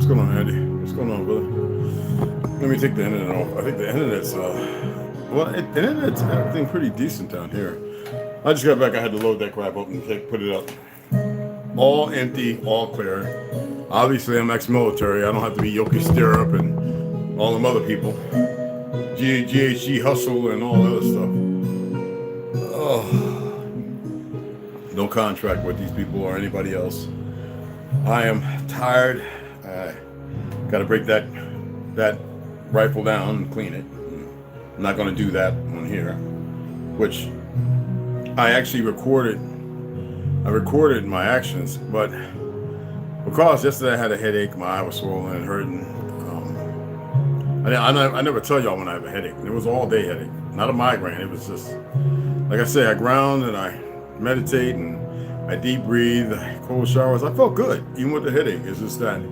What's going on, Andy? What's going on, brother? Let me take the internet off. I think the internet's, the internet's acting pretty decent down here. I just got back. I had to load that crap up and put it up. All empty, all clear. Obviously, I'm ex-military. I don't have to be Yoki Stirrup and all them other people. GHG Hustle and all the other stuff. Oh, no contract with these people or anybody else. I am tired. I got to break that rifle down and clean it. I'm not going to do that on here, which I actually recorded. I recorded my actions, but because yesterday I had a headache, my eye was swollen and hurting. I never tell y'all when I have a headache. It was all day headache, not a migraine. It was just, like I say, I ground and I meditate and I deep breathe, cold showers. I felt good, even with the headache. It's just that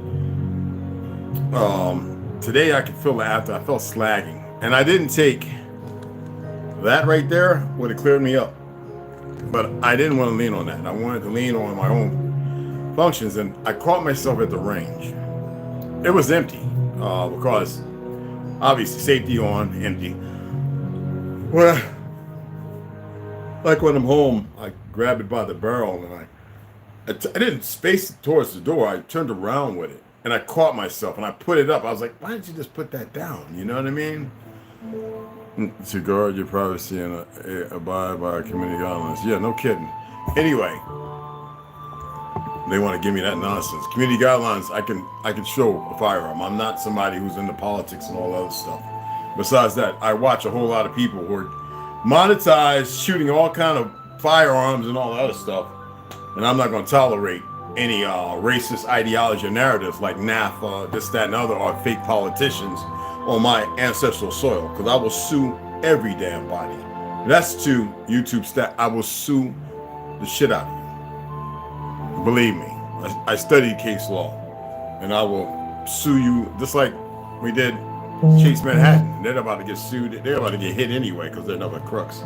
today I could feel it after. I felt slagging, and I didn't take that right there. Would have cleared me up, but I didn't want to lean on that. I wanted to lean on my own functions, and I caught myself at the range. It was empty because obviously safety on, empty. Well, like when I'm home, I grab it by the barrel and I didn't space it towards the door. I turned around with it and I caught myself and I put it up. I was like, why didn't you just put that down? You know what I mean? To guard your privacy and abide by community guidelines. Yeah, no kidding. Anyway, they want to give me that nonsense. Community guidelines, I can show a firearm. I'm not somebody who's into politics and all that other stuff. Besides that, I watch a whole lot of people who are monetized shooting all kind of firearms and all that other stuff. And I'm not going to tolerate any racist ideology or narratives like NAFTA, this, that, and other, or fake politicians on my ancestral soil, because I will sue every damn body. That's to YouTube stat. I will sue the shit out of you. Believe me, I studied case law, and I will sue you just like we did Chase Manhattan. They're about to get sued. They're about to get hit anyway because they're another crooks.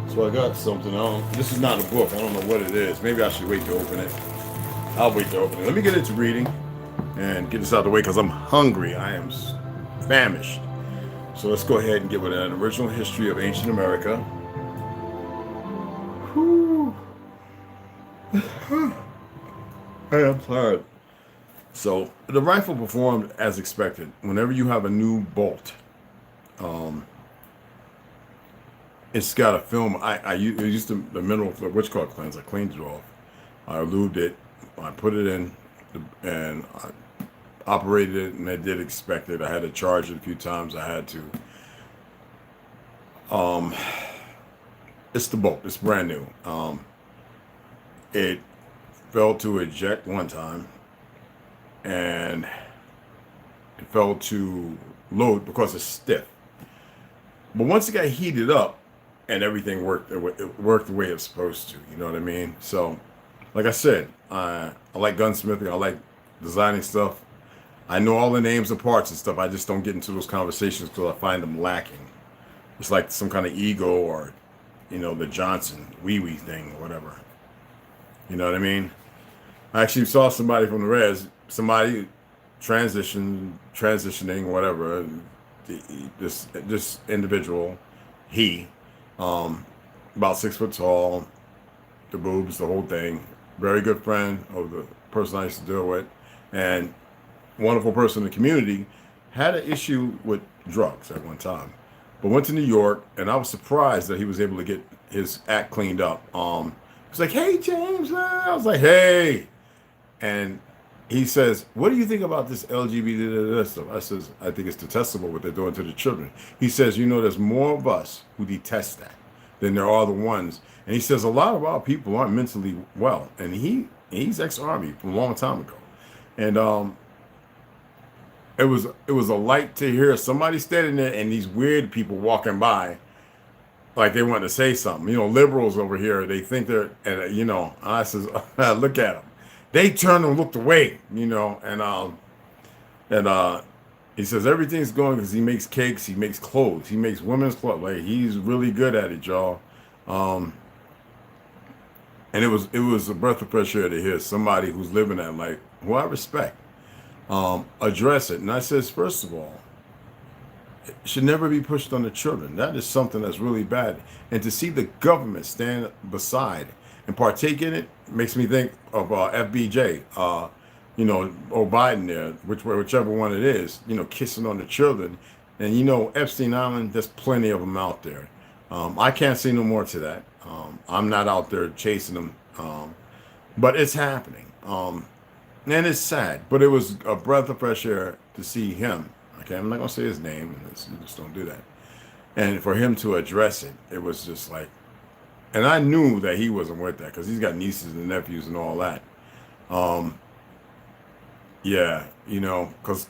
So I got something on. This is not a book. I don't know what it is. Maybe I should wait to open it. I'll wait to open it. Let me get into reading and get this out of the way because I'm hungry. I am famished. So let's go ahead and get with an original history of ancient America. Whew. I am tired. So the rifle performed as expected. Whenever you have a new bolt, it's got a film. I used the mineral whatchamacallit cleanse. I cleaned it off. I lubed it. I put it in, and I operated it, and it did expect it. I had to charge it a few times. I had to. It's the bolt. It's brand new. It failed to eject one time, and it failed to load because it's stiff. But once it got heated up, and everything worked, it worked the way it's supposed to. You know what I mean? So, like I said, I like gunsmithing. I like designing stuff. I know all the names and parts and stuff. I just don't get into those conversations because I find them lacking. It's like some kind of ego or, the Johnson wee thing or whatever. You know what I mean? I actually saw somebody from the res, somebody transitioning, whatever. This individual, he, about 6 foot tall, the boobs, the whole thing. Very good friend of the person I used to deal with, and wonderful person in the community. Had an issue with drugs at one time, but went to New York, and I was surprised that he was able to get his act cleaned up. He was like, "Hey, James," I was like, "Hey," and he says, "What do you think about this LGBT stuff?" I says, "I think it's detestable what they're doing to the children." He says, "There's more of us who detest that than there are the ones." And he says, "A lot of our people aren't mentally well." And he's ex-Army from a long time ago. And it was a light to hear somebody standing there and these weird people walking by like they want to say something. Liberals over here, they think they're, and I says, "Look at them." They turned and looked away, and he says everything's going because he makes cakes, he makes clothes, he makes women's clothes. Like, he's really good at it, y'all. And it was a breath of fresh air to hear somebody who's living that life, who I respect, address it. And I says, first of all, it should never be pushed on the children. That is something that's really bad. And to see the government stand beside and partake in it makes me think of FBJ, or Biden there, whichever one it is, kissing on the children. And Epstein Island, there's plenty of them out there. I can't say no more to that. I'm not out there chasing them, but it's happening. And it's sad, but it was a breath of fresh air to see him. Okay, I'm not gonna say his name, you just don't do that. And for him to address it, it was just like, and I knew that he wasn't with that because he's got nieces and nephews and all that. Yeah, because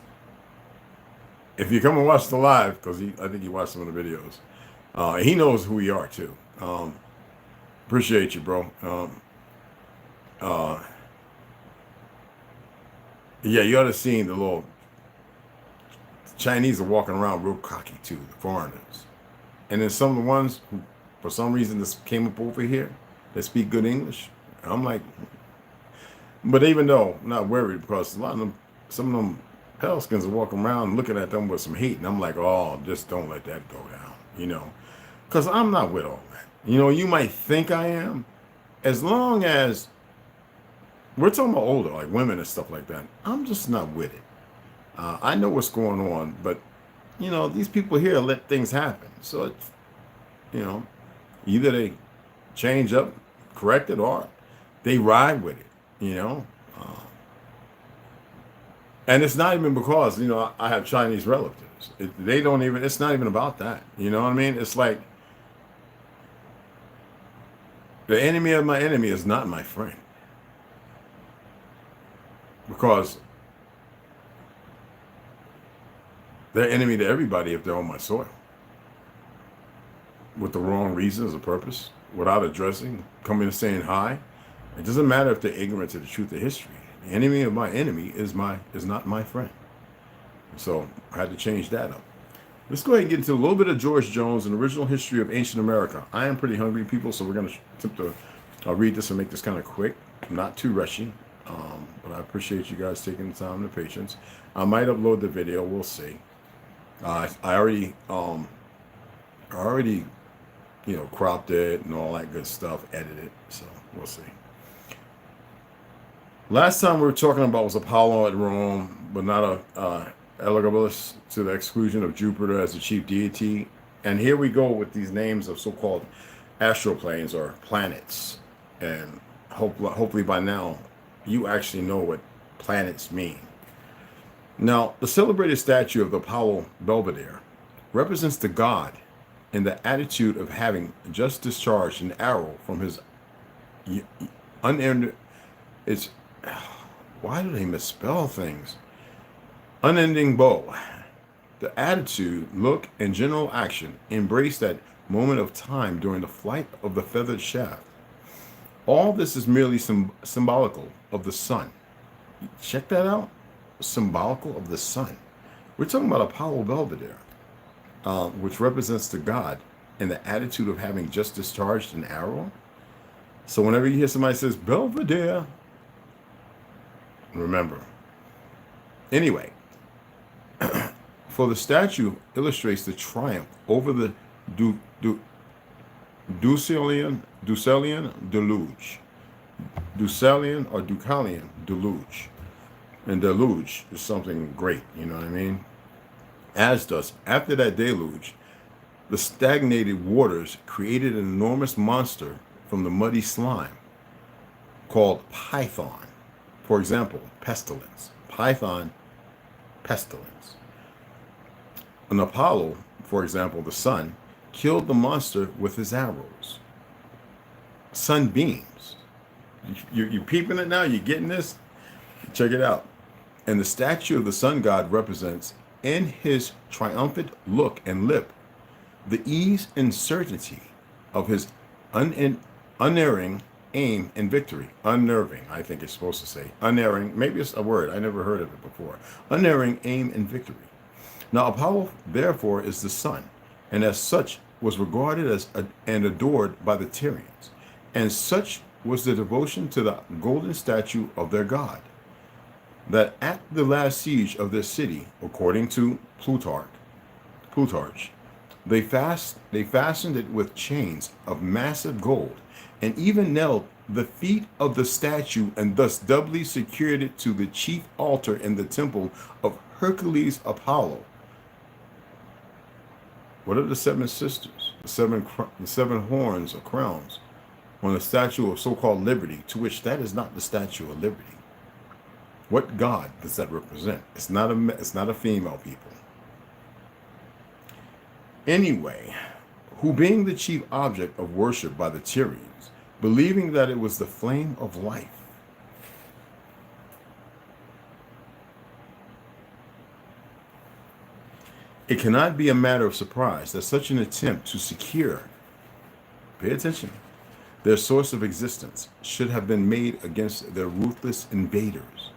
if you come and watch the live, because I think he watched some of the videos, he knows who we are too. Appreciate you, bro. Yeah, you ought to seen the little Chinese are walking around real cocky too, the foreigners. And then some of the ones who, for some reason, this came up over here that speak good English. I'm like, but even though I'm not worried because a lot of them, some of them Pelicans are walking around looking at them with some hate, and I'm like, oh, just don't let that go down, because I'm not with all that. You might think I am, as long as we're talking about older, like women and stuff like that. I'm just not with it. I know what's going on, but these people here let things happen. So it's, either they change up, correct it, or they ride with it. And it's not even because I have Chinese relatives. They don't even. It's not even about that. You know what I mean? It's like the enemy of my enemy is not my friend, because they're enemy to everybody if they're on my soil with the wrong reasons or purpose, without addressing, coming and saying hi. It doesn't matter if they're ignorant to the truth of history. The enemy of my enemy is not my friend. So I had to change that up. Let's go ahead and get into a little bit of George Jones, an original history of ancient America. I am pretty hungry, people, so we're going to attempt to read this and make this kind of quick, not too rushy. But I appreciate you guys taking the time and the patience. I might upload the video. We'll see. I already cropped it and all that good stuff, edited. So we'll see. Last time we were talking about was Apollo at Rome, but not Elagabalus, to the exclusion of Jupiter as the chief deity. And here we go with these names of so-called astroplanes or planets. And hopefully by now you actually know what planets mean. Now, the celebrated statue of the Apollo Belvedere represents the god in the attitude of having just discharged an arrow from his unending. Why do they misspell things? Unending bow. The attitude, look, and general action embrace that moment of time during the flight of the feathered shaft. All this is merely symbolical of the sun. Check that out. Symbolical of the sun. We're talking about Apollo Belvedere, which represents the god in the attitude of having just discharged an arrow. So whenever you hear somebody says Belvedere, remember. Anyway, for the statue illustrates the triumph over the Deucalian deluge. Deucalian or Deucalian deluge. And deluge is something great, you know what I mean? As does, after that deluge, the stagnated waters created an enormous monster from the muddy slime called Python. For example, pestilence. Python, pestilence. An Apollo, for example, the sun, killed the monster with his arrows. Sunbeams. You peeping it now? You getting this? Check it out. And the statue of the sun god represents, in his triumphant look and lip, the ease and certainty of his unerring aim and victory. Unnerving, I think it's supposed to say. Unerring, maybe it's a word. I never heard of it before. Unerring aim and victory. Now, Apollo, therefore, is the sun, and as such was regarded as and adored by the Tyrians. And such was the devotion to the golden statue of their god, that at the last siege of their city, according to Plutarch, they fastened it with chains of massive gold, and even nailed the feet of the statue, and thus doubly secured it to the chief altar in the temple of Hercules Apollo. What are the seven sisters, the seven horns or crowns on the statue of so-called liberty, to which that is not the Statue of Liberty? What god does that represent? It's not a female, people. Anyway, who being the chief object of worship by the Tyrians, believing that it was the flame of life, it cannot be a matter of surprise that such an attempt to secure, pay attention, their source of existence should have been made against their ruthless invaders.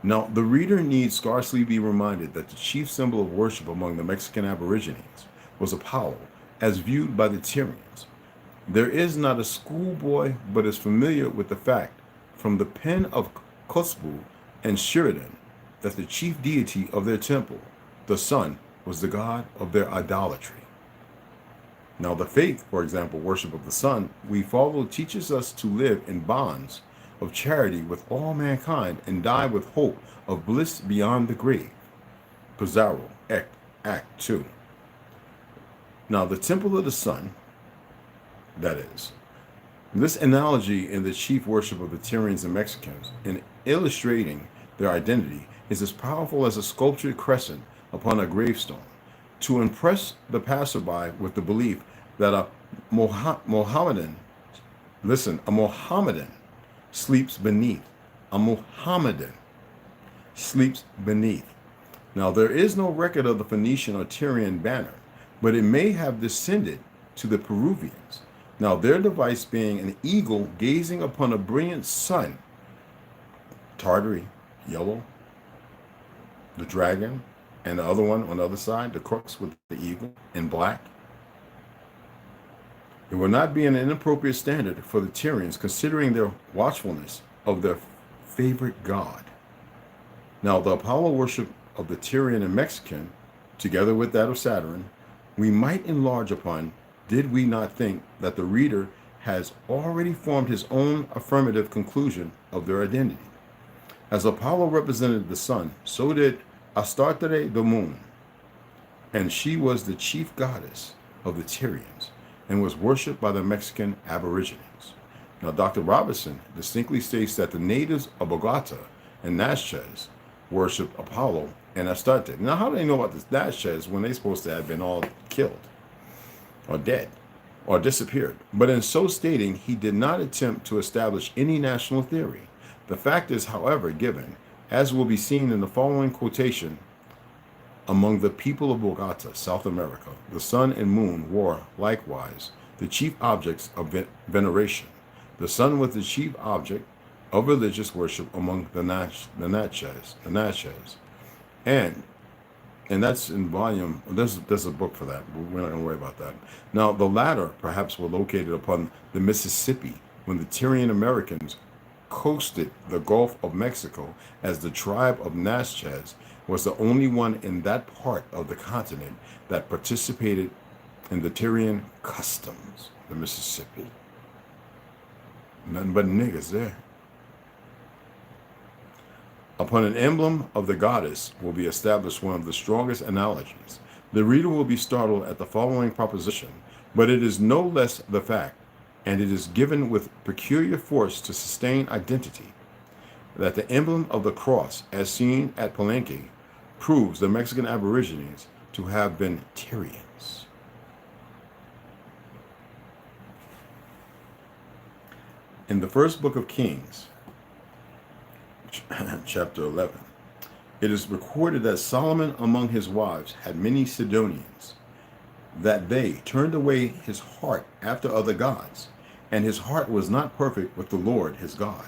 Now, the reader need scarcely be reminded that the chief symbol of worship among the Mexican Aborigines was Apollo, as viewed by the Tyrians. There is not a schoolboy but is familiar with the fact, from the pen of Cosbu and Sheridan, that the chief deity of their temple, the sun, was the god of their idolatry. Now, the faith, for example, worship of the sun, we follow teaches us to live in bonds of charity with all mankind and die with hope of bliss beyond the grave. Pizarro, Act 2. Now, the temple of the sun, that is, this analogy in the chief worship of the Tyrians and Mexicans in illustrating their identity is as powerful as a sculptured crescent upon a gravestone, to impress the passerby with the belief that a Mohammedan sleeps beneath. A Mohammedan sleeps beneath. Now, there is no record of the Phoenician or Tyrian banner, but it may have descended to the Peruvians. Now, their device being an eagle gazing upon a brilliant sun, Tartary, yellow, the dragon, and the other one on the other side, the crux with the eagle in black. It will not be an inappropriate standard for the Tyrians, considering their watchfulness of their favorite god. Now, the Apollo worship of the Tyrian and Mexican, together with that of Saturn, we might enlarge upon, did we not think that the reader has already formed his own affirmative conclusion of their identity. As Apollo represented the sun, so did Astarte the moon, and she was the chief goddess of the Tyrians and was worshipped by the Mexican Aborigines. Now, Dr. Robinson distinctly states that the natives of Bogota and Natchez worship Apollo and Astarte. Now, how do they know about the Natchez when they're supposed to have been all killed or dead or disappeared? But in so stating, he did not attempt to establish any national theory. The fact is, however, given, as will be seen in the following quotation, among the people of Bogota, South America, the sun and moon were, likewise, the chief objects of veneration. The sun was the chief object of religious worship among the Natchez. And that's in volume, there's a book for that, but we're not going to worry about that. Now, the latter perhaps were located upon the Mississippi when the Tyrian Americans coasted the Gulf of Mexico, as the tribe of Natchez was the only one in that part of the continent that participated in the Tyrian customs, the Mississippi. Nothing but niggas there. Upon an emblem of the goddess will be established one of the strongest analogies. The reader will be startled at the following proposition, but it is no less the fact, and it is given with peculiar force to sustain identity, that the emblem of the cross, as seen at Palenque, proves the Mexican Aborigines to have been Tyrians. In the first book of Kings, chapter 11, it is recorded that Solomon among his wives had many Sidonians, that they turned away his heart after other gods, and his heart was not perfect with the Lord his God,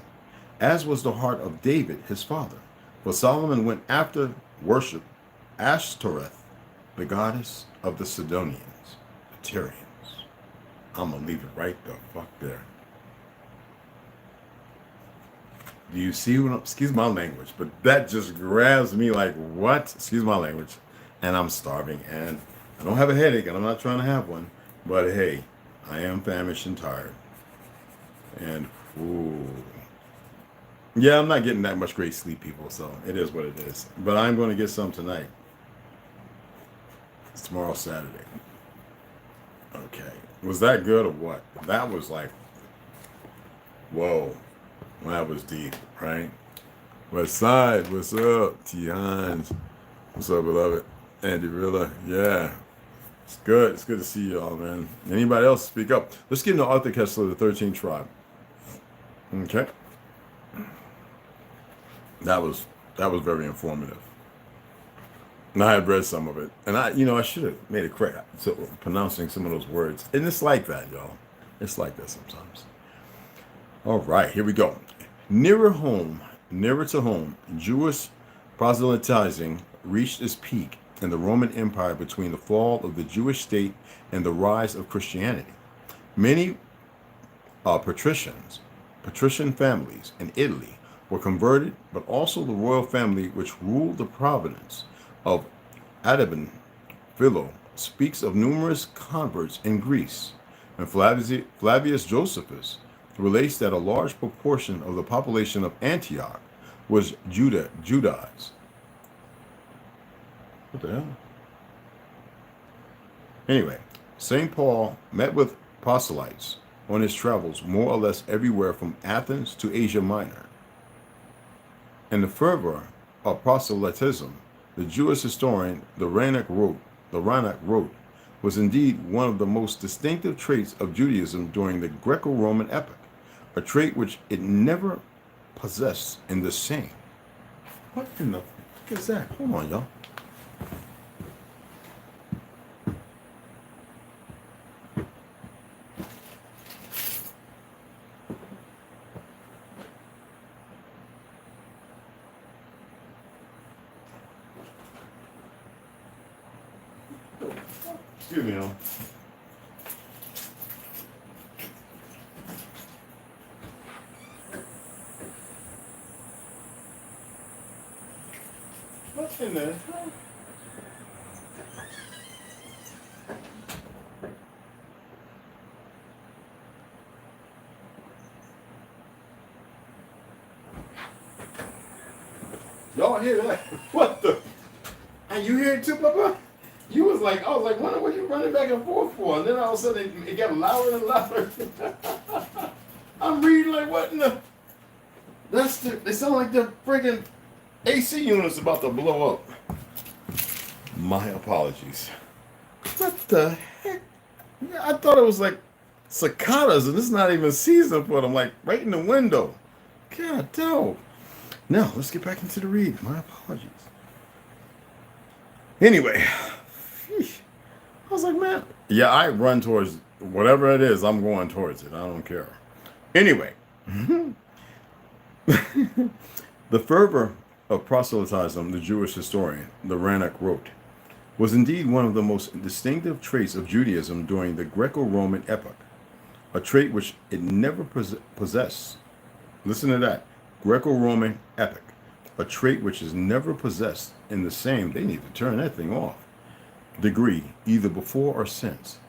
as was the heart of David his father. For Solomon went after worship Ashtoreth, the goddess of the Sidonians, the Tyrians. I'm going to leave it right the fuck there. Do you see what excuse my language, but that just grabs me like, what? Excuse my language. And I'm starving and I don't have a headache and I'm not trying to have one. But hey, I am famished and tired. And ooh. Yeah, I'm not getting that much great sleep, people, so it is what it is. But I'm going to get some tonight. It's tomorrow Saturday. Okay. Was that good or what? That was like, whoa. That was deep, right? West Side, what's up? T. Hines. What's up, beloved? Andy Rilla, yeah. It's good. It's good to see y'all, man. Anybody else speak up? Let's get into Arthur Kessler, the 13th tribe. Okay. That was very informative. And I had read some of it. And I should have made it correct. So pronouncing some of those words. And it's like that, y'all. It's like that sometimes. All right, here we go. Nearer to home, Jewish proselytizing reached its peak in the Roman Empire between the fall of the Jewish state and the rise of Christianity. Many patrician families in Italy were converted, but also the royal family which ruled the province of Adaban Philo speaks of numerous converts in Greece, and Flavius Josephus relates that a large proportion of the population of Antioch was Judaized. What the hell? Anyway, St. Paul met with proselytes on his travels more or less everywhere from Athens to Asia Minor. In the fervor of proselytism, the Jewish historian the Reinach wrote, was indeed one of the most distinctive traits of Judaism during the Greco-Roman epoch, a trait which it never possessed in the same. What in the fuck is that? Hold on, y'all. Excuse me, y'all. What's in there? Y'all hear that? What the? And you hear it too, Papa? I was like, wonder what you running back and forth for? And then all of a sudden it got louder and louder. I'm reading like, what in the? They sound like the friggin' AC unit's about to blow up. My apologies. What the heck? Yeah, I thought it was like cicadas, and it's not even season for them. Like right in the window. God, dope. Now let's get back into the read. My apologies. Anyway, I was like, man, yeah, I run towards whatever it is. I'm going towards it. I don't care. Anyway, the fervor of proselytism, the Jewish historian, the Reinach wrote, was indeed one of the most distinctive traits of Judaism during the Greco-Roman epoch, a trait which it never possessed. Listen to that, Greco-Roman epoch, a trait which is never possessed in the same, they need to turn that thing off, degree, either before or since.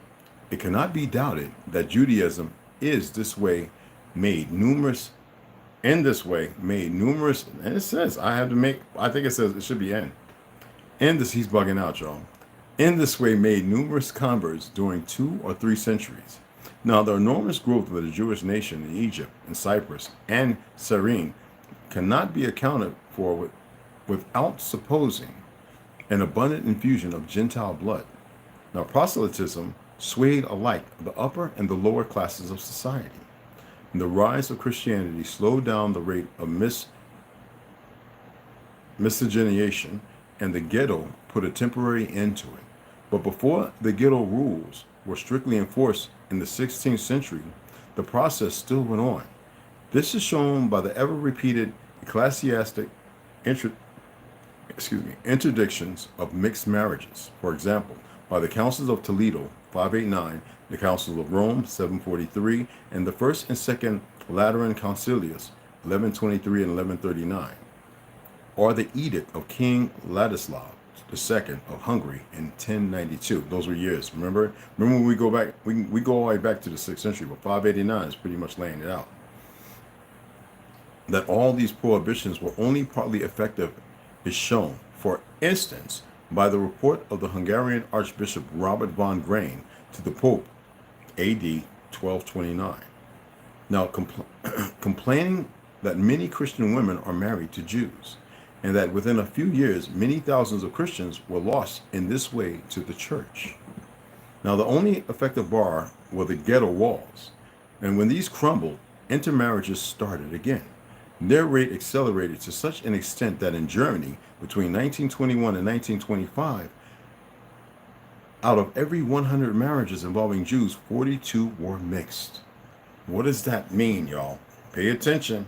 It cannot be doubted that Judaism is this way made numerous, and it says, I think it says, it should be N. In this, he's bugging out, y'all. In this way made numerous converts during 2 or 3 centuries. Now, the enormous growth of the Jewish nation in Egypt and Cyprus and Cyrene cannot be accounted for without supposing an abundant infusion of Gentile blood. Now, proselytism swayed alike the upper and the lower classes of society. And the rise of Christianity slowed down the rate of miscegenation, and the ghetto put a temporary end to it. But before the ghetto rules were strictly enforced in the 16th century, the process still went on. This is shown by the ever-repeated ecclesiastic interdictions of mixed marriages. For example, by the Councils of Toledo, 589, the Council of Rome, 743, and the First and Second Lateran Concilius, 1123 and 1139, or the edict of King Ladislav II of Hungary in 1092. Those were years. Remember when we go back, we go all the way back to the 6th century, but 589 is pretty much laying it out. That all these prohibitions were only partly effective is shown, for instance, by the report of the Hungarian Archbishop Robert von Grain to the Pope, AD 1229. Now, complaining that many Christian women are married to Jews, and that within a few years, many thousands of Christians were lost in this way to the church. Now, the only effective bar were the ghetto walls, and when these crumbled, intermarriages started again. Their rate accelerated to such an extent that in Germany, between 1921 and 1925, out of every 100 marriages involving Jews, 42 were mixed. What does that mean, y'all? Pay attention.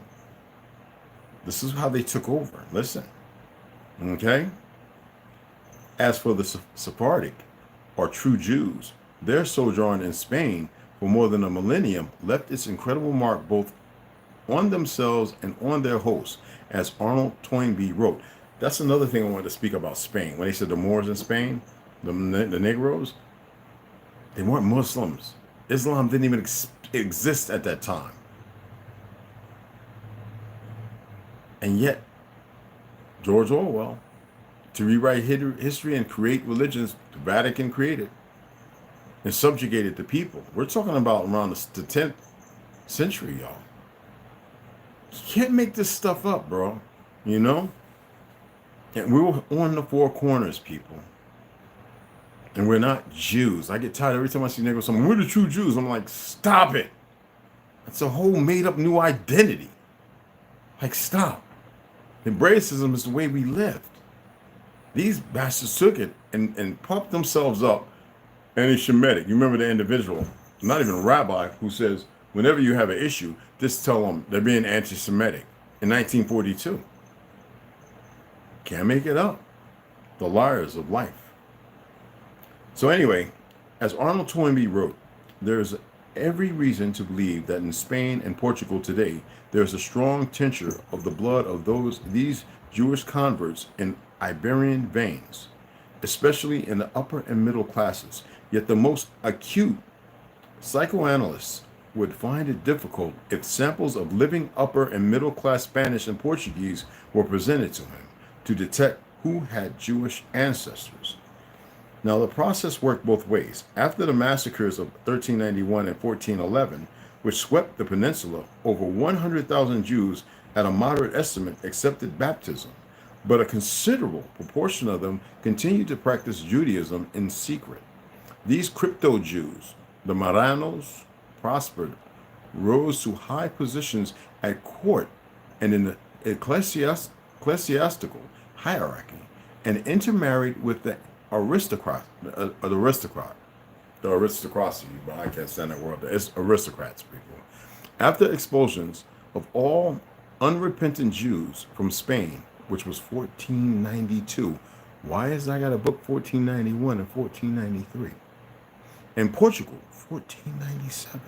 This is how they took over. Listen. Okay? As for the Sephardic, or true Jews, their sojourn in Spain for more than a millennium left its incredible mark both on themselves and on their hosts, as Arnold Toynbee wrote. That's another thing I wanted to speak about Spain. When they said the Moors in Spain, the Negroes, they weren't Muslims. Islam didn't even exist at that time. And yet, George Orwell, to rewrite history and create religions, the Vatican created and subjugated the people. We're talking about around the 10th century, y'all. You can't make this stuff up, bro. You know? And we were on the four corners, people. And we're not Jews. I get tired every time I see Negroes saying, we're the true Jews. I'm like, stop it. It's a whole made-up new identity. Like, stop. And racism is the way we lived. These bastards took it and pumped themselves up anti-Semitic. You remember the individual, not even a rabbi, who says, whenever you have an issue, just tell them they're being anti-Semitic in 1942. Can't make it up. The liars of life. So anyway, as Arnold Toynbee wrote, there's every reason to believe that in Spain and Portugal today, there's a strong tincture of the blood of these Jewish converts in Iberian veins, especially in the upper and middle classes. Yet the most acute psychoanalysts would find it difficult if samples of living upper and middle class Spanish and Portuguese were presented to him to detect who had Jewish ancestors. Now, the process worked both ways. After the massacres of 1391 and 1411, which swept the peninsula, over 100,000 Jews at a moderate estimate accepted baptism, but a considerable proportion of them continued to practice Judaism in secret. These crypto-Jews, the Marranos, prospered, rose to high positions at court and in the ecclesiastical hierarchy, and intermarried with the aristocracy, but I can't stand that word. It's aristocrats, people. After expulsions of all unrepentant Jews from Spain, which was 1492. Why is I got a book 1491 and 1493? And Portugal, 1497.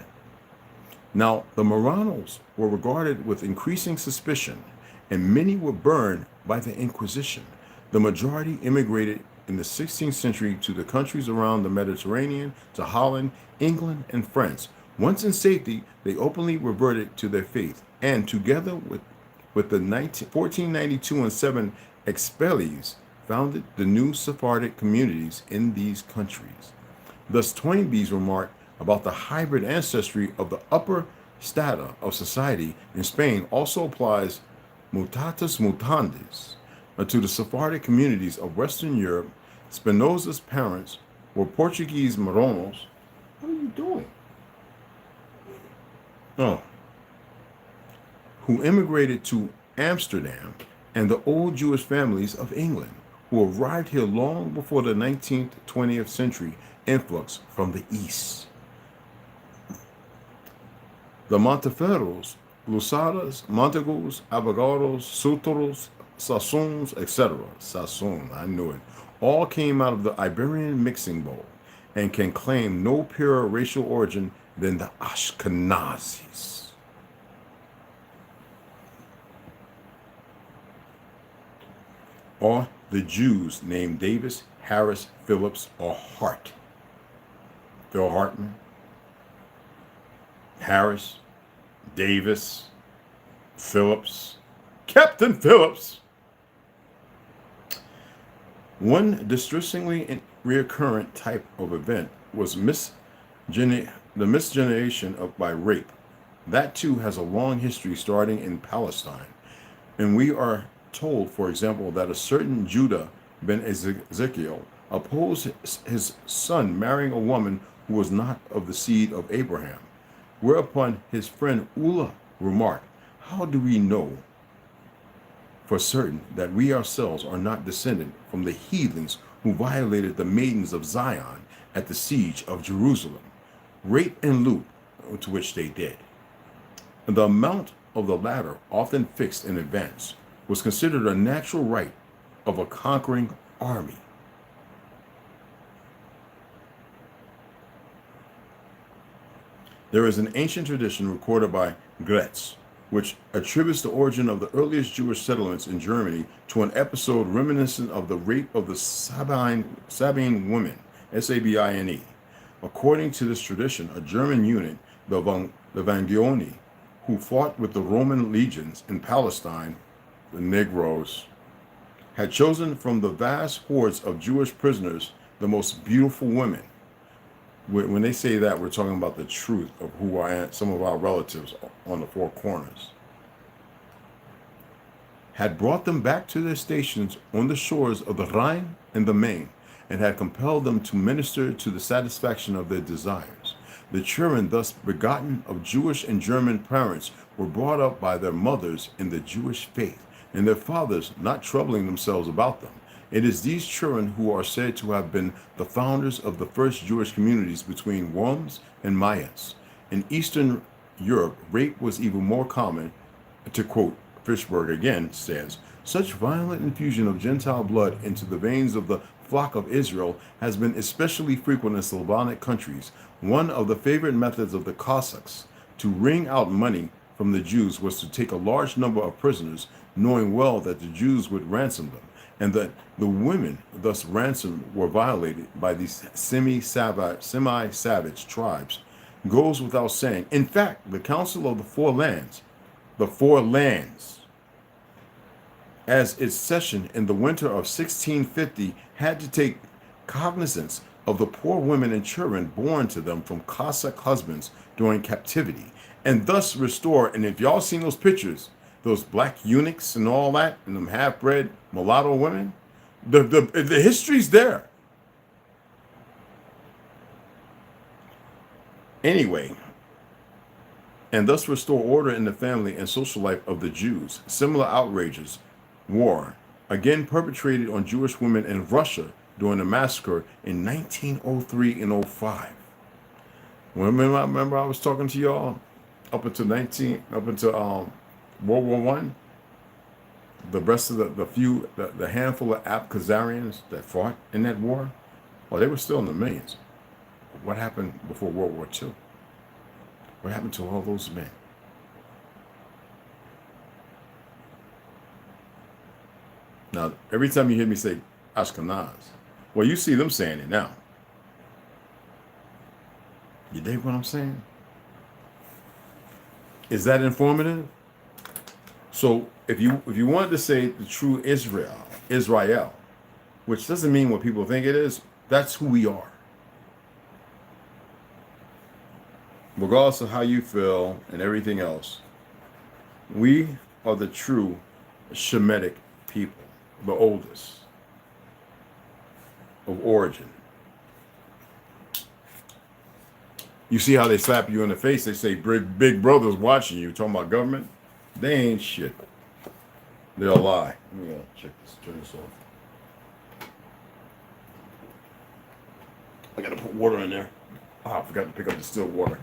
Now, the Marranos were regarded with increasing suspicion, and many were burned by the Inquisition. The majority immigrated in the 16th century to the countries around the Mediterranean, to Holland, England, and France. Once in safety, they openly reverted to their faith, and together with the 1492 and 7 expellees, founded the new Sephardic communities in these countries. Thus, Toynbee's remark about the hybrid ancestry of the upper strata of society in Spain also applies mutatis mutandis to the Sephardic communities of Western Europe. Spinoza's parents were Portuguese Marranos. What are you doing? Oh. Who immigrated to Amsterdam, and the old Jewish families of England, who arrived here long before the 19th, 20th century influx from the East. The Monteferros, Lusadas, Montagus, Avogados, Sutros, Sassoons, etc. Sassoon, I knew it. All came out of the Iberian mixing bowl and can claim no purer racial origin than the Ashkenazis. or the Jews named Davis, Harris, Phillips, or Hart. Phil Hartman, Harris, Davis, Phillips, Captain Phillips. One distressingly recurrent type of event was the miscegenation by rape. That too has a long history starting in Palestine. And we are told, for example, that a certain Judah ben Ezekiel opposed his son marrying a woman who was not of the seed of Abraham. Whereupon his friend Ulla remarked, "How do we know for certain that we ourselves are not descended from the heathens who violated the maidens of Zion at the siege of Jerusalem, rape and loot, to which they did?" The amount of the latter, often fixed in advance, was considered a natural right of a conquering army. There is an ancient tradition recorded by Gretz, which attributes the origin of the earliest Jewish settlements in Germany to an episode reminiscent of the rape of the Sabine women, Sabine. According to this tradition, a German unit, the Vangioni, who fought with the Roman legions in Palestine, the Negroes, had chosen from the vast hordes of Jewish prisoners the most beautiful women. When they say that, we're talking about the truth of who are some of our relatives on the four corners. Had brought them back to their stations on the shores of the Rhine and the Main, and had compelled them to minister to the satisfaction of their desires. The children thus begotten of Jewish and German parents were brought up by their mothers in the Jewish faith, and their fathers not troubling themselves about them. It is these children who are said to have been the founders of the first Jewish communities between Worms and Mayans. In Eastern Europe, rape was even more common. To quote Fishberg again, says, "Such violent infusion of Gentile blood into the veins of the flock of Israel has been especially frequent in Slavonic countries. One of the favorite methods of the Cossacks to wring out money from the Jews was to take a large number of prisoners, knowing well that the Jews would ransom them, and that the women thus ransomed were violated by these semi-savage tribes. Goes without saying. In fact, the Council of the Four Lands, as its session in the winter of 1650, had to take cognizance of the poor women and children born to them from Cossack husbands during captivity, and thus restore." And if y'all seen those pictures, those black eunuchs and all that, and them half-bred mulatto women, the history's there. Anyway, and thus restore order in the family and social life of the Jews. Similar outrages, war, again perpetrated on Jewish women in Russia during the massacre in 1903 and 05. Remember I was talking to y'all up until World War I. The rest of the handful of Khazarians that fought in that war, well, they were still in the millions. What happened before World War II? What happened to all those men? Now, every time you hear me say Ashkenaz, well, you see them saying it now. You dig what I'm saying? Is that informative? So if you wanted to say the true Israel, which doesn't mean what people think it is, that's who we are. Regardless of how you feel and everything else, we are the true Shemitic people, the oldest of origin. You see how they slap you in the face? They say big brother's watching you. Talking about government? They ain't shit. They'll lie. Let me check this. Turn this off. I gotta put water in there. Oh, I forgot to pick up distilled water.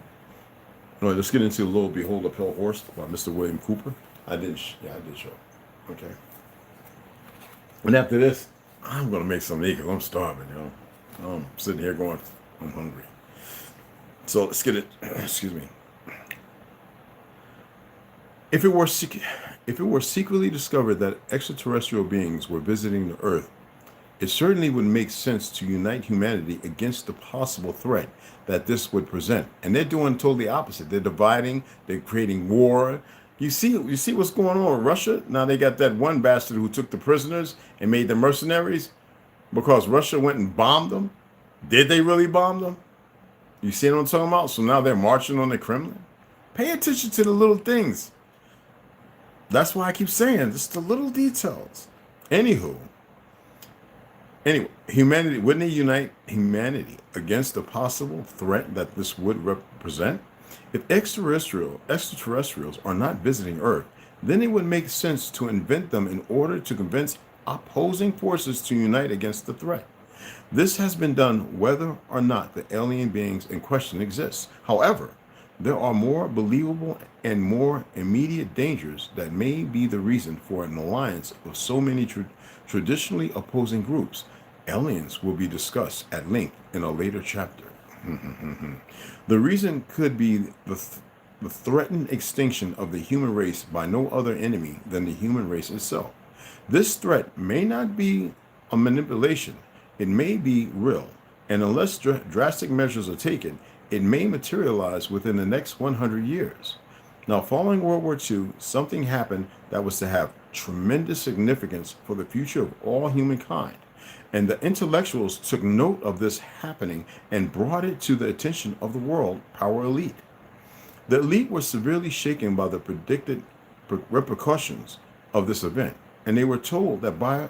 All right, let's get into Lo Behold a Pale Horse by Mr. William Cooper. I did show. Okay. And after this, I'm gonna make something to eat because I'm starving, you know. I'm sitting here going, I'm hungry. So let's get it. Excuse me. If it were secretly discovered that extraterrestrial beings were visiting the Earth, it certainly would make sense to unite humanity against the possible threat that this would present. And they're doing totally opposite. They're dividing, they're creating war. You see what's going on with Russia? Now they got that one bastard who took the prisoners and made them mercenaries because Russia went and bombed them. Did they really bomb them? You see what I'm talking about? So now they're marching on the Kremlin. Pay attention to the little things. That's why I keep saying just the little details. Anyway, humanity, wouldn't they unite humanity against the possible threat that this would represent? If extraterrestrials are not visiting Earth, then it would make sense to invent them in order to convince opposing forces to unite against the threat. This has been done whether or not the alien beings in question exist. However, there are more believable and more immediate dangers that may be the reason for an alliance of so many traditionally opposing groups. Aliens will be discussed at length in a later chapter. The reason could be the threatened extinction of the human race by no other enemy than the human race itself. This threat may not be a manipulation, it may be real, and unless drastic measures are taken, it may materialize within the next 100 years. Now, following World War II, something happened that was to have tremendous significance for the future of all humankind. And the intellectuals took note of this happening and brought it to the attention of the world power elite. The elite were severely shaken by the predicted repercussions of this event, and they were told that by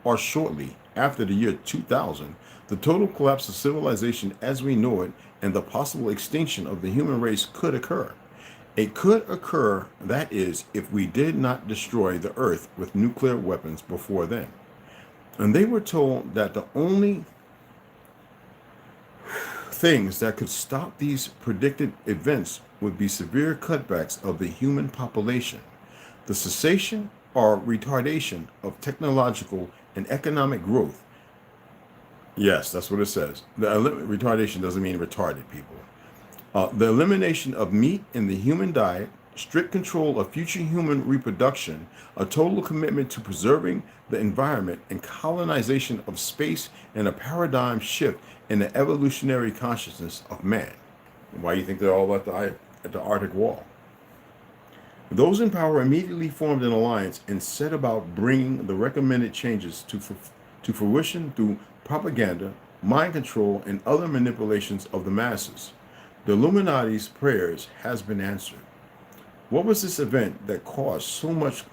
or shortly after the year 2000, the total collapse of civilization as we know it and the possible extinction of the human race could occur. It could occur, that is, if we did not destroy the Earth with nuclear weapons before then. And they were told that the only things that could stop these predicted events would be severe cutbacks of the human population, the cessation or retardation of technological and economic growth. Yes, that's what it says. Retardation doesn't mean retarded, people. The elimination of meat in the human diet, strict control of future human reproduction, a total commitment to preserving the environment and colonization of space, and a paradigm shift in the evolutionary consciousness of man. Why do you think they're all at the Arctic Wall? Those in power immediately formed an alliance and set about bringing the recommended changes to fruition through propaganda, mind control, and other manipulations of the masses. The Illuminati's prayers has been answered. What was this event that caused so much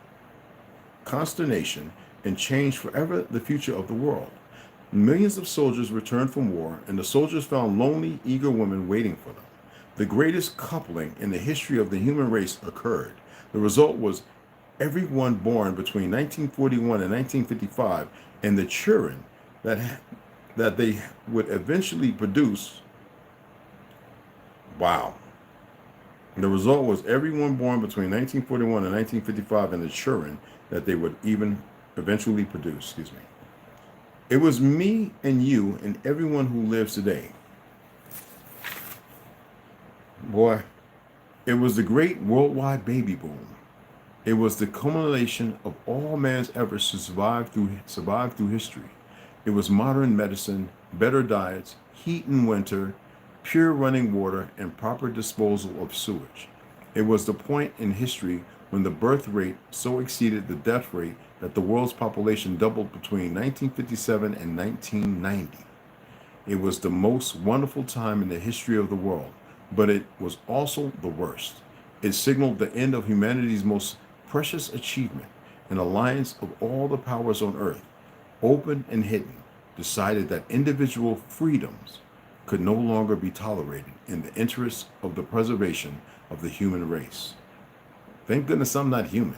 consternation and changed forever the future of the world? Millions of soldiers returned from war, and the soldiers found lonely, eager women waiting for them. The greatest coupling in the history of the human race occurred. The result was everyone born between 1941 and 1955, and the children that they would eventually produce. Wow. The result was everyone born between 1941 and 1955 and the children that they would eventually produce. It was me and you and everyone who lives today. Boy, it was the great worldwide baby boom. It was the culmination of all man's efforts to survive through history. It was modern medicine, better diets, heat in winter, pure running water, and proper disposal of sewage. It was the point in history when the birth rate so exceeded the death rate that the world's population doubled between 1957 and 1990. It was the most wonderful time in the history of the world, but it was also the worst. It signaled the end of humanity's most precious achievement. An alliance of all the powers on earth, open and hidden, decided that individual freedoms could no longer be tolerated in the interest of the preservation of the human race. Thank goodness I'm not human.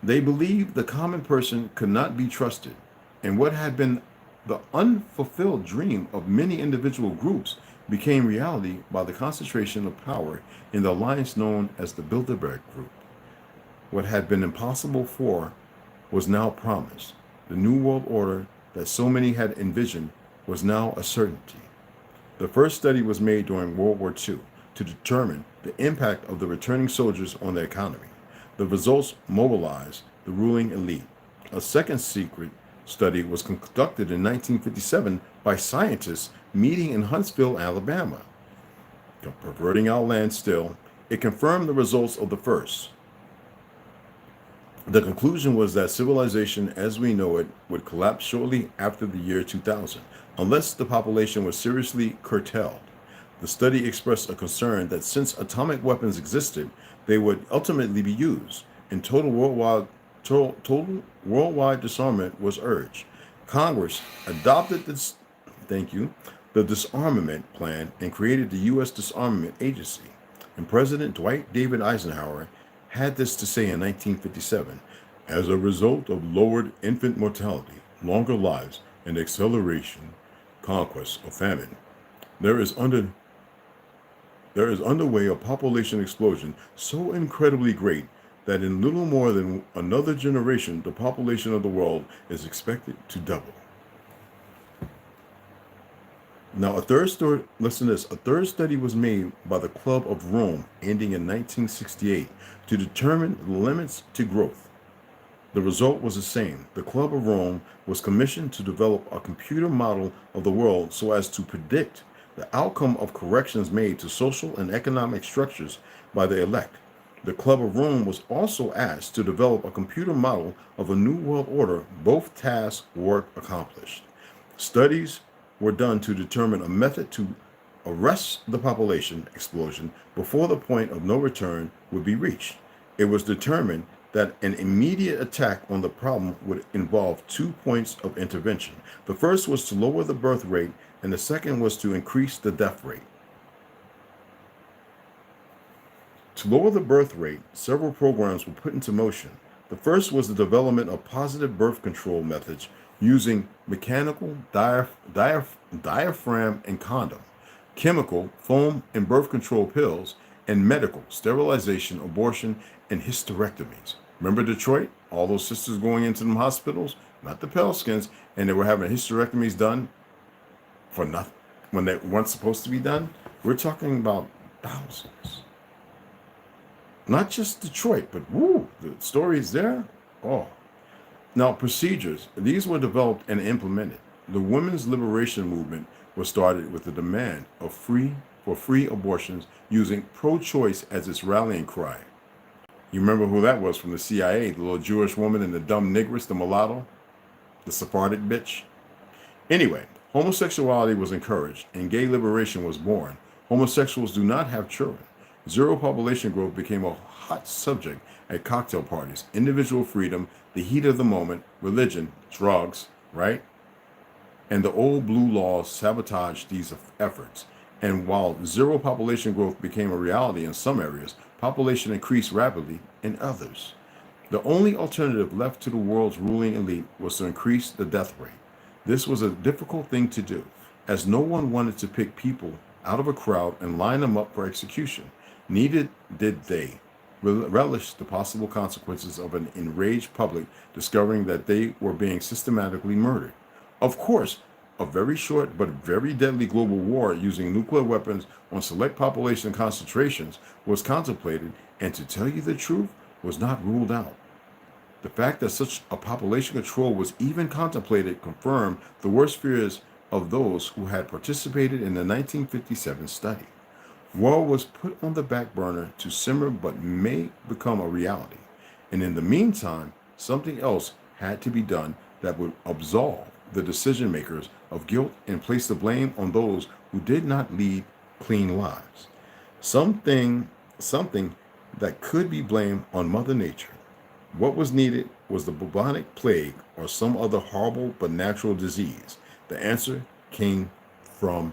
They believed the common person could not be trusted, and what had been the unfulfilled dream of many individual groups became reality by the concentration of power in the alliance known as the Bilderberg Group. What had been impossible was now promised. The New World Order that so many had envisioned was now a certainty. The first study was made during World War II to determine the impact of the returning soldiers on the economy. The results mobilized the ruling elite. A second secret study was conducted in 1957 by scientists meeting in Huntsville, Alabama. Perverting our land still, it confirmed the results of the first. The conclusion was that civilization as we know it would collapse shortly after the year 2000, unless the population was seriously curtailed. The study expressed a concern that since atomic weapons existed, they would ultimately be used, and total worldwide disarmament was urged. Congress adopted the disarmament plan and created the U.S. Disarmament Agency. And President Dwight David Eisenhower had this to say in 1957: as a result of lowered infant mortality, longer lives, and acceleration conquest of famine, there is underway a population explosion so incredibly great that in little more than another generation, the population of the world is expected to double. Now, a third study was made by the Club of Rome, ending in 1968, to determine the limits to growth. The result was the same. The Club of Rome was commissioned to develop a computer model of the world so as to predict the outcome of corrections made to social and economic structures by the elect. The Club of Rome was also asked to develop a computer model of a new world order. Both tasks were accomplished. Studies were done to determine a method to arrest the population explosion before the point of no return would be reached. It was determined that an immediate attack on the problem would involve 2 points of intervention. The first was to lower the birth rate, and the second was to increase the death rate. To lower the birth rate, several programs were put into motion. The first was the development of positive birth control methods using mechanical diaphragm and condom, chemical foam and birth control pills, and medical sterilization, abortion, and hysterectomies. Remember Detroit? All those sisters going into them hospitals, not the pale skins, and they were having hysterectomies done for nothing when they weren't supposed to be done. We're talking about thousands. Not just Detroit, but woo, the stories there. Oh. Now, procedures. These were developed and implemented. The women's liberation movement was started with the demand of free abortions, using pro-choice as its rallying cry. You remember who that was from the CIA, the little Jewish woman and the dumb negress, the mulatto, the Sephardic bitch. Anyway, homosexuality was encouraged and gay liberation was born. Homosexuals do not have children. Zero population growth became a hot subject at cocktail parties. Individual freedom, the heat of the moment, religion, drugs, right? And the old blue laws sabotaged these efforts. And while zero population growth became a reality in some areas, population increased rapidly in others. The only alternative left to the world's ruling elite was to increase the death rate. This was a difficult thing to do, as no one wanted to pick people out of a crowd and line them up for execution. Neither did they relish the possible consequences of an enraged public discovering that they were being systematically murdered. Of course, a very short but very deadly global war using nuclear weapons on select population concentrations was contemplated, and to tell you the truth, was not ruled out. The fact that such a population control was even contemplated confirmed the worst fears of those who had participated in the 1957 study. War was put on the back burner to simmer but may become a reality. And in the meantime, something else had to be done that would absolve the decision makers of guilt and place the blame on those who did not lead clean lives. Something that could be blamed on Mother Nature. What was needed was the bubonic plague or some other horrible but natural disease. The answer came from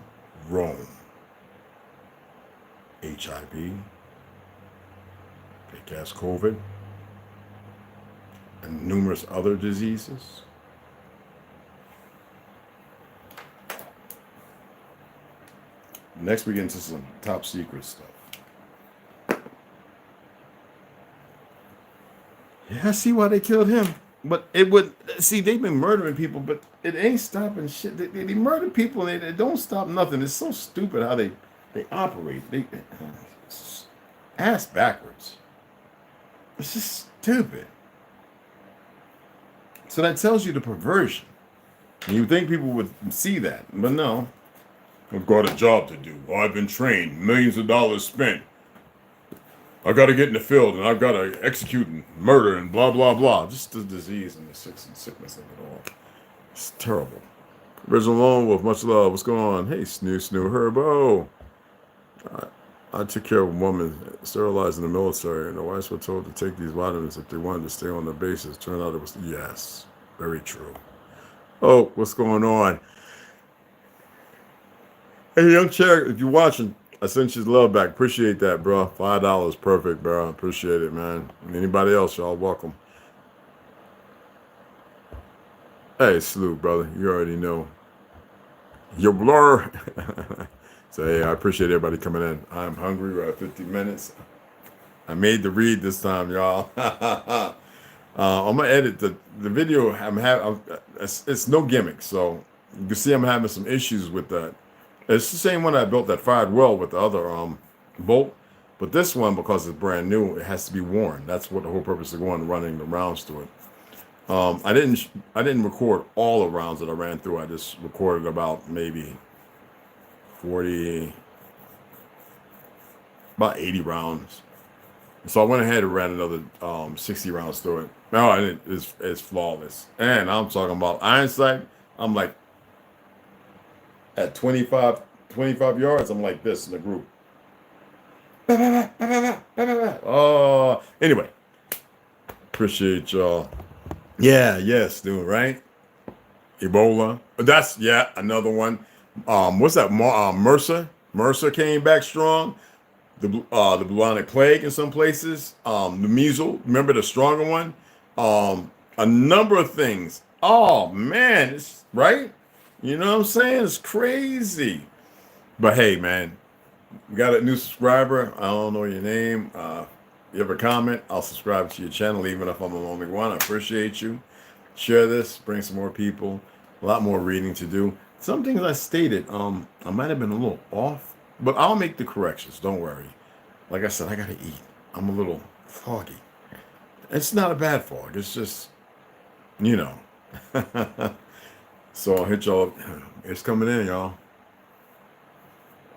Rome. HIV, big-ass COVID, and numerous other diseases. Next, we get into some top secret stuff. Yeah, I see why they killed him. But it would, see, they've been murdering people, but it ain't stopping shit. They murder people and they don't stop nothing. It's so stupid how they operate. They ass backwards. It's just stupid. So that tells you the perversion. And you think people would see that, but no. I've got a job to do. I've been trained, millions of dollars spent. I got to get in the field, and I've got to execute and murder and blah, blah, blah. Just the disease and the sickness of it all. It's terrible. Original Lone Wolf, much love. What's going on? Hey, Snoo Herbo. I took care of a woman sterilized in the military, and the wives were told to take these vitamins if they wanted to stay on their bases. Turned out it was, yes, very true. Oh, what's going on? Hey, Young Cherry, if you're watching, I sent you love back. Appreciate that, bro. $5, perfect, bro. Appreciate it, man. And anybody else, y'all welcome. Hey, salute, brother. You already know. Your blur. So, hey, I appreciate everybody coming in. I'm hungry. We're at 50 minutes. I made the read this time, y'all. I'm gonna edit the video. It's no gimmick, so you can see I'm having some issues with that. It's the same one I built that fired well with the other bolt, but this one, because it's brand new, it has to be worn. That's what the whole purpose of going running the rounds to it. I didn't record all the rounds that I ran through. I just recorded about maybe 80 rounds. So I went ahead and ran another 60 rounds through it. No, and it's flawless. And I'm talking about iron sight. I'm like at 25 yards. I'm like this in the group. Oh, anyway, appreciate y'all. Yeah, yes, dude, right? Ebola. That's another one. What's that? Mercer came back strong. The bubonic plague in some places. The measles. Remember the stronger one. A number of things. Oh man, it's right. You know what I'm saying? It's crazy. But hey, man, we got a new subscriber. I don't know your name. You have a comment, I'll subscribe to your channel, even if I'm the only one. I appreciate you. Share this, bring some more people. A lot more reading to do. Some things I stated, I might have been a little off, but I'll make the corrections. Don't worry. Like I said, I gotta eat. I'm a little foggy. It's not a bad fog. It's just, you know. So I'll hit y'all. It's coming in, y'all.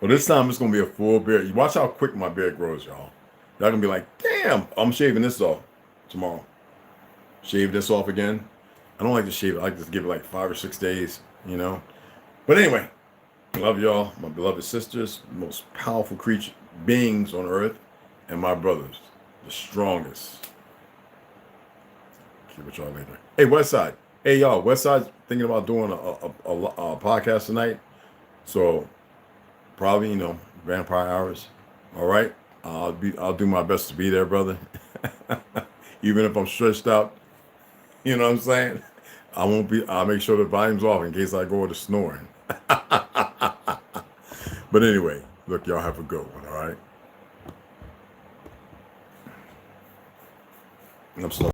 Well, this time it's gonna be a full beard. You watch how quick my beard grows, y'all. Y'all gonna be like, damn, I'm shaving this off tomorrow. Shave this off again. I don't like to shave it. I like to give it like 5 or 6 days, you know. But anyway, love y'all, my beloved sisters, most powerful beings on earth, and my brothers, the strongest. Keep it y'all later. Hey, Westside. Hey, y'all, Westside's thinking about doing a podcast tonight. So probably, you know, vampire hours. All right. I'll do my best to be there, brother. Even if I'm stretched out, you know what I'm saying? I'll make sure the volume's off in case I go to snoring. But anyway, look, y'all have a good one, all right? I'm sorry.